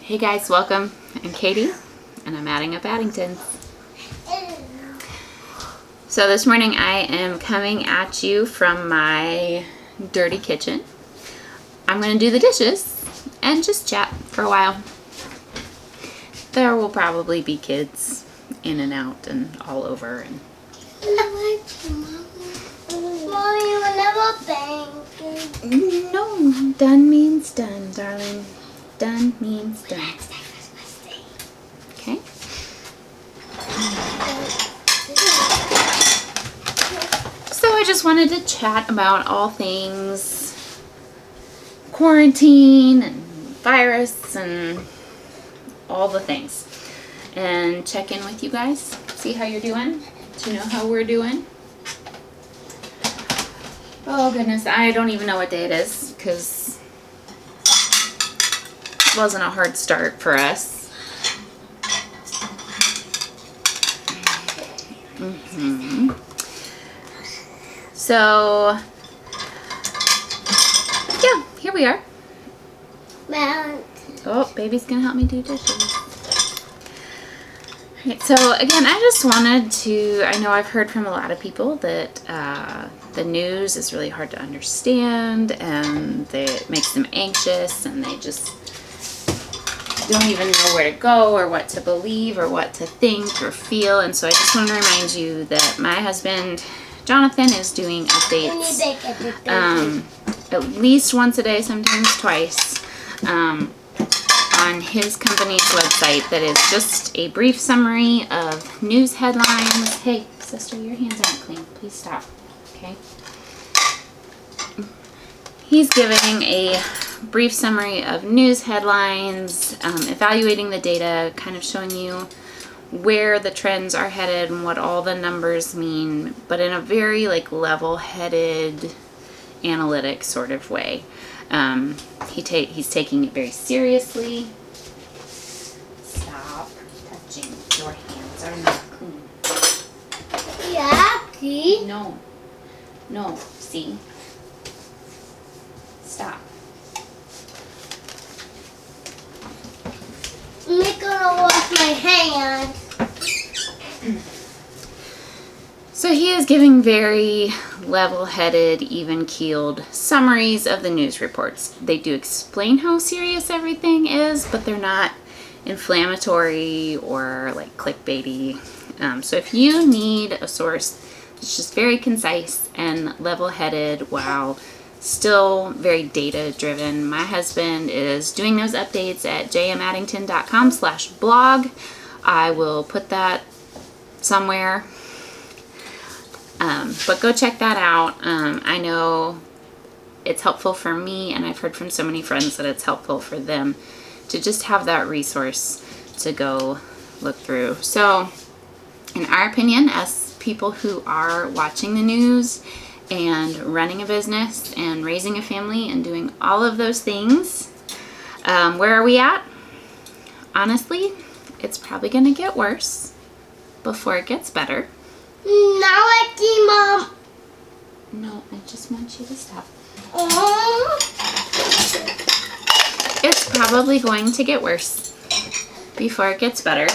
Hey guys, welcome. I'm Katie, and I'm adding up Addingtons. So this morning I am coming at you from my dirty kitchen. I'm going to do the dishes and just chat for a while. There will probably be kids in and out and all over. And Mommy, you will never bang. no, done means done, darling. Done means done. Okay. So I just wanted to chat about all things quarantine and virus and all the things. And check in with you guys. See how you're doing. To know how we're doing. Oh goodness, I don't even know what day it is because it wasn't a hard start for us. So, yeah, here we are. Oh, baby's gonna help me do dishes. Alright, so again, I just wanted to, I know I've heard from a lot of people that the news is really hard to understand and it makes them anxious and they just don't even know where to go or what to believe or what to think or feel. And so I just want to remind you that my husband Jonathan is doing updates at least once a day, sometimes twice, on his company's website that is just a brief summary of news headlines. Hey sister, your hands aren't clean, please stop. Okay, he's giving a brief summary of news headlines, evaluating the data, kind of showing you where the trends are headed and what all the numbers mean, but in a very level-headed analytic sort of way. He's taking it very seriously. Stop touching. Your hands are not clean. Yucky. No, see? Stop. I'm gonna wash my hands. So he is giving very level-headed, even-keeled summaries of the news reports. They do explain how serious everything is, but they're not inflammatory or clickbaity. So if you need a source that's just very concise and level-headed while still very data-driven, my husband is doing those updates at jmaddington.com/blog. I will put that somewhere. But go check that out. I know it's helpful for me, and I've heard from so many friends that it's helpful for them to just have that resource to go look through. So, in our opinion, as people who are watching the news and running a business and raising a family and doing all of those things, where are we at? Honestly, it's probably going to get worse before it gets better. Now Mom. No, I just want you to stop. Oh. It's probably going to get worse before it gets better.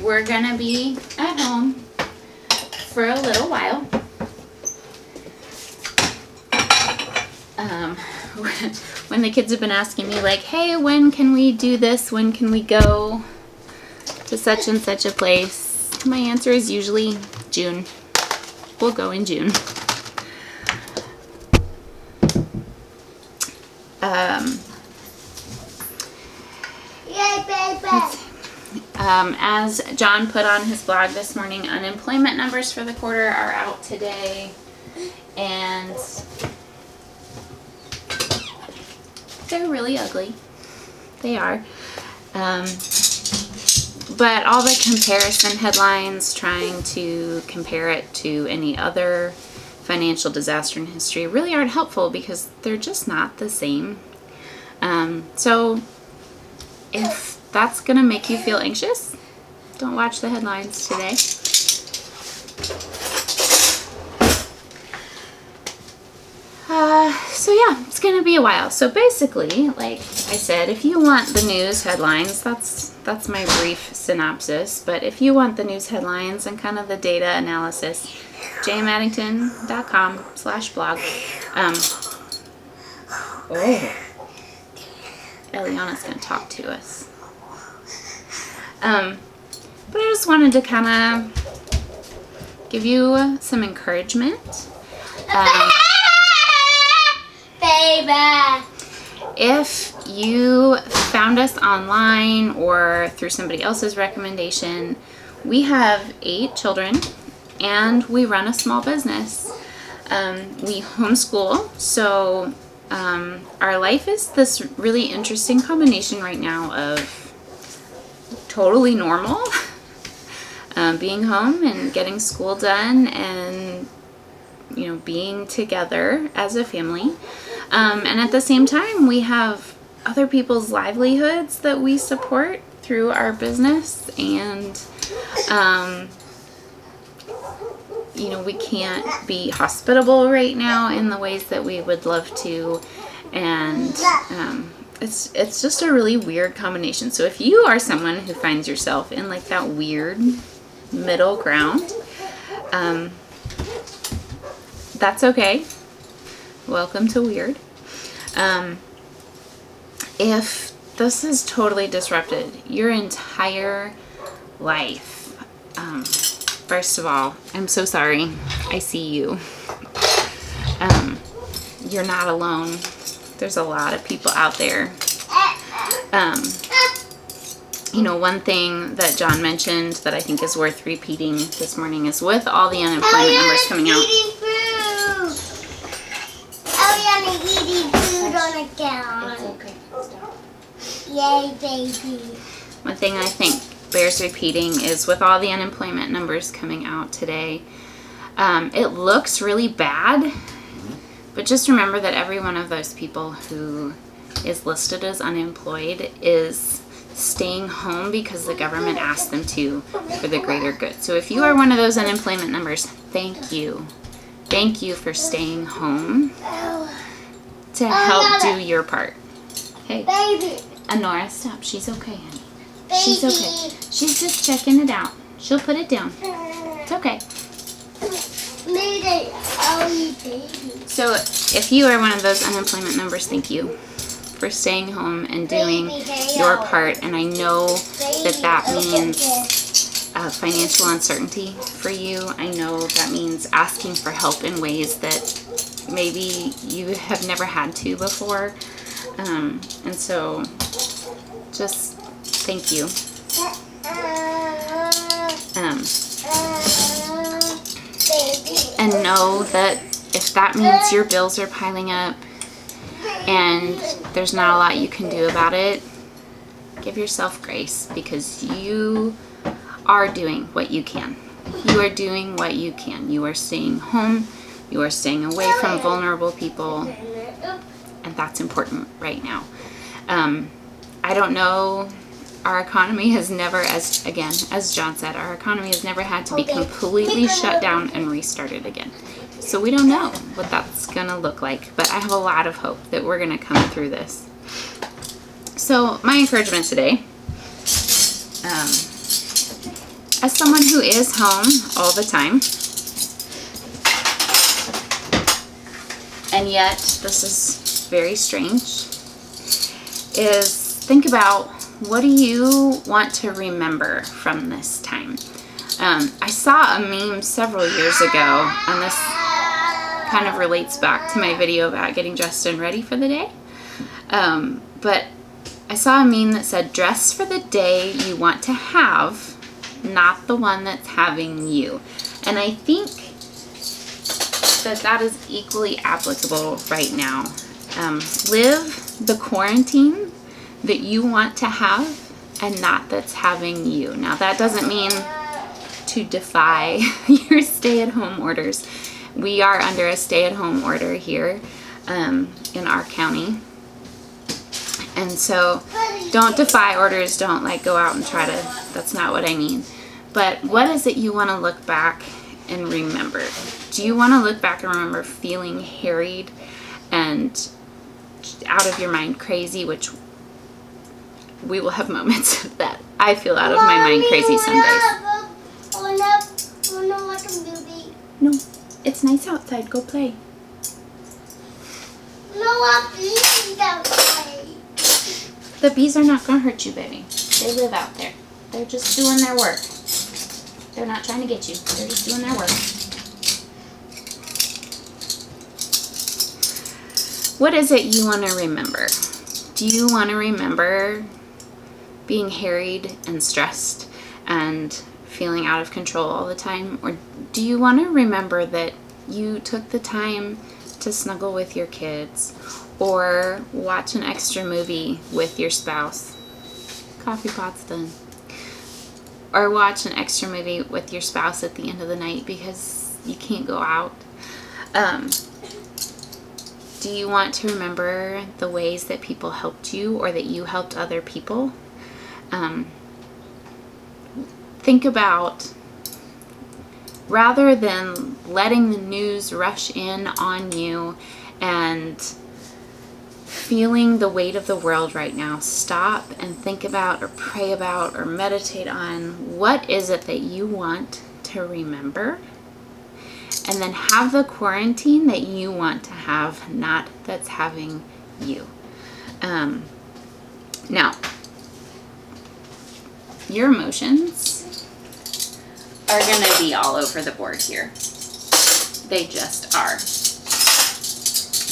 We're going to be at home for a little while. When the kids have been asking me hey, when can we do this? When can we go to such and such a place? My answer is usually June. We'll go in June. Yay, baby. As John put on his blog this morning, unemployment numbers for the quarter are out today, and they're really ugly. They are. But all the comparison headlines trying to compare it to any other financial disaster in history really aren't helpful because they're just not the same. So if that's going to make you feel anxious, don't watch the headlines today. So yeah, it's gonna be a while. So basically, like I said, if you want the news headlines, that's my brief synopsis. But if you want the news headlines and kind of the data analysis, jmaddington.com/blog. Elyonah's gonna talk to us. But I just wanted to kind of give you some encouragement. Baby. If you found us online or through somebody else's recommendation, we have 8 children and we run a small business. We homeschool, so our life is this really interesting combination right now of totally normal, being home and getting school done and being together as a family. And at the same time, we have other people's livelihoods that we support through our business. And, we can't be hospitable right now in the ways that we would love to. And it's just a really weird combination. So if you are someone who finds yourself in like that weird middle ground, that's okay. Welcome to weird. If this has totally disrupted your entire life, first of all, I'm so sorry. I see you. You're not alone. There's a lot of people out there. One thing that John mentioned that I think is worth repeating this morning is with all the unemployment numbers coming out. Eating food on a gown. It's okay. Stop. Yay, baby. One thing I think bears repeating is with all the unemployment numbers coming out today, it looks really bad, but just remember that every one of those people who is listed as unemployed is staying home because the government asked them to for the greater good. So if you are one of those unemployment numbers, thank you. Thank you for staying home to help do your part. Okay. Baby. Annorah, stop. She's okay, honey. Baby. She's okay. She's just checking it out. She'll put it down. It's okay. Baby. So if you are one of those unemployment numbers, thank you for staying home and doing your part. And I know that means financial uncertainty for you. I know that means asking for help in ways that maybe you have never had to before. And so just thank you. And know that if that means your bills are piling up and there's not a lot you can do about it, give yourself grace, because you are doing what you can. You are doing what you can. You are staying home. You are staying away from vulnerable people. And that's important right now. I don't know. Our economy has never, as John said, our economy has never had to be completely shut down and restarted again. So we don't know what that's going to look like. But I have a lot of hope that we're going to come through this. So my encouragement today, as someone who is home all the time, and yet this is very strange, is think about, what do you want to remember from this time? I saw a meme several years ago, and this kind of relates back to my video about getting dressed and ready for the day. But I saw a meme that said, dress for the day you want to have, not the one that's having you. And I think that is equally applicable right now. Live the quarantine that you want to have and not that's having you. Now that doesn't mean to defy your stay-at-home orders. We are under a stay-at-home order here in our county. And so don't defy orders, don't go out and try to, that's not what I mean. But what is it you want to look back and remember? Do you want to look back and remember feeling harried and out of your mind crazy, which we will have moments of that. I feel out of my mind crazy some days. Wanna watch a movie? No, it's nice outside. Go play. No, bees outside. The bees are not going to hurt you, baby. They live out there. They're just doing their work. They're not trying to get you. They're just doing their work. What is it you want to remember? Do you want to remember being harried and stressed and feeling out of control all the time? Or do you want to remember that you took the time to snuggle with your kids or watch an extra movie with your spouse? Coffee pot's done. Or watch an extra movie with your spouse at the end of the night because you can't go out. Do you want to remember the ways that people helped you or that you helped other people? Think about, rather than letting the news rush in on you and feeling the weight of the world right now, stop and think about or pray about or meditate on what is it that you want to remember, and then have the quarantine that you want to have, not that's having you. Now, your emotions are going to be all over the board here. They just are.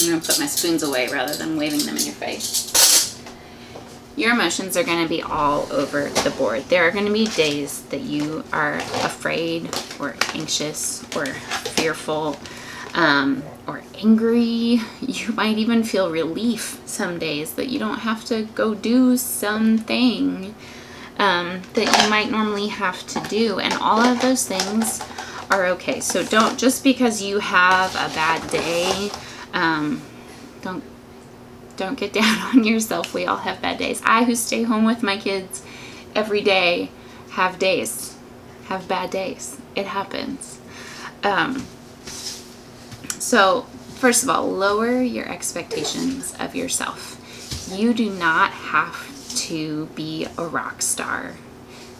I'm going to put my spoons away rather than waving them in your face. Your emotions are going to be all over the board. There are going to be days that you are afraid or anxious or fearful or angry. You might even feel relief some days that you don't have to go do something that you might normally have to do. And all of those things are okay. So don't, just because you have a bad day, don't get down on yourself. We all have bad days. I, who stay home with my kids every day, have bad days. It happens. So first of all, lower your expectations of yourself. You do not have to be a rock star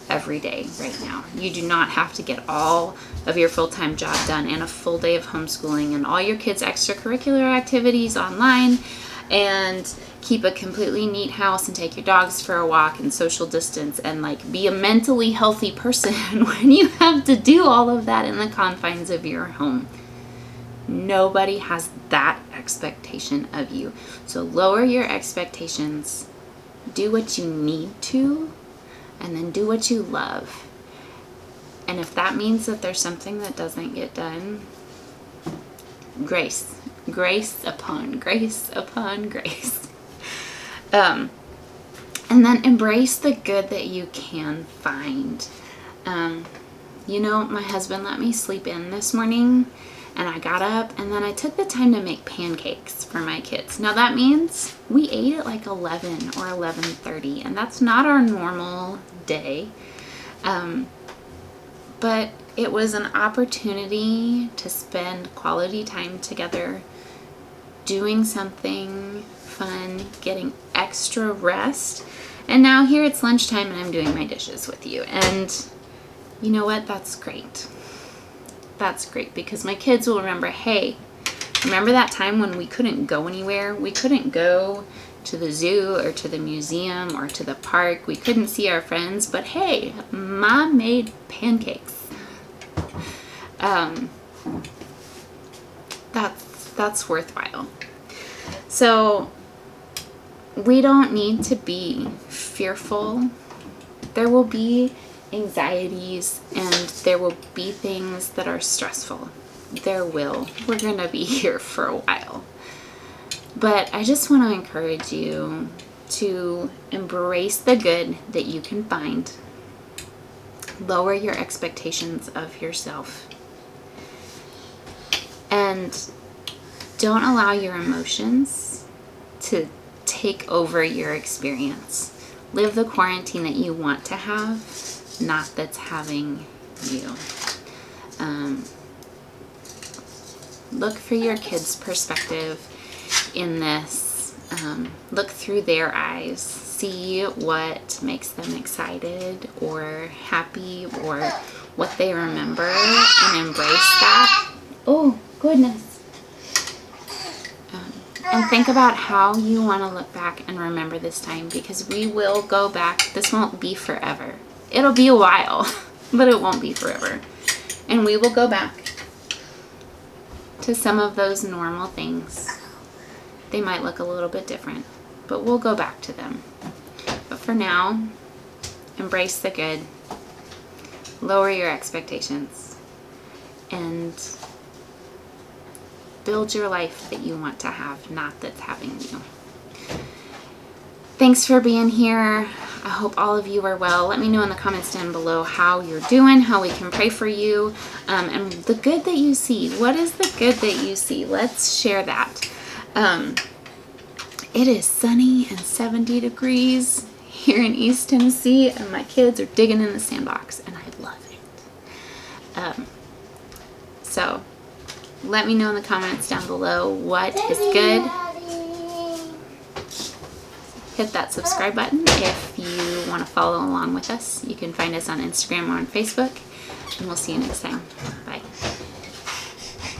every day right now. You do not have to get all of your full-time job done and a full day of homeschooling and all your kids' extracurricular activities online and keep a completely neat house and take your dogs for a walk and social distance and like be a mentally healthy person when you have to do all of that in the confines of your home. Nobody has that expectation of you. So lower your expectations. Do what you need to, and then do what you love. And if that means that there's something that doesn't get done, grace upon grace upon grace. And then embrace the good that you can find. My husband let me sleep in this morning, and I got up and then I took the time to make pancakes for my kids. Now that means we ate at like 11 or 11:30, and that's not our normal day. But it was an opportunity to spend quality time together, doing something fun, getting extra rest. And now here it's lunchtime and I'm doing my dishes with you. And you know what? That's great. That's great, because my kids will remember, hey, remember that time when we couldn't go anywhere? We couldn't go to the zoo or to the museum or to the park. We couldn't see our friends, but hey, Mom made pancakes. That's worthwhile. So we don't need to be fearful. There will be anxieties and there will be things that are stressful. We're going to be here for a while. But I just want to encourage you to embrace the good that you can find. Lower your expectations of yourself. And don't allow your emotions to take over your experience. Live the quarantine that you want to have, not that's having you. Look for your kids' perspective in this. Look through their eyes. See what makes them excited or happy or what they remember, and embrace that. Oh, goodness. And think about how you want to look back and remember this time, because we will go back. This won't be forever. It'll be a while, but it won't be forever. And we will go back to some of those normal things. They might look a little bit different, but we'll go back to them. But for now, embrace the good. Lower your expectations. And build your life that you want to have, not that's having you. Thanks for being here. I hope all of you are well. Let me know in the comments down below how you're doing, how we can pray for you, and the good that you see. What is the good that you see? Let's share that. It is sunny and 70 degrees here in East Tennessee, and my kids are digging in the sandbox, and I love it. So let me know in the comments down below what is good. Hit that subscribe button if you want to follow along with us. You can find us on Instagram or on Facebook, and we'll see you next time. Bye.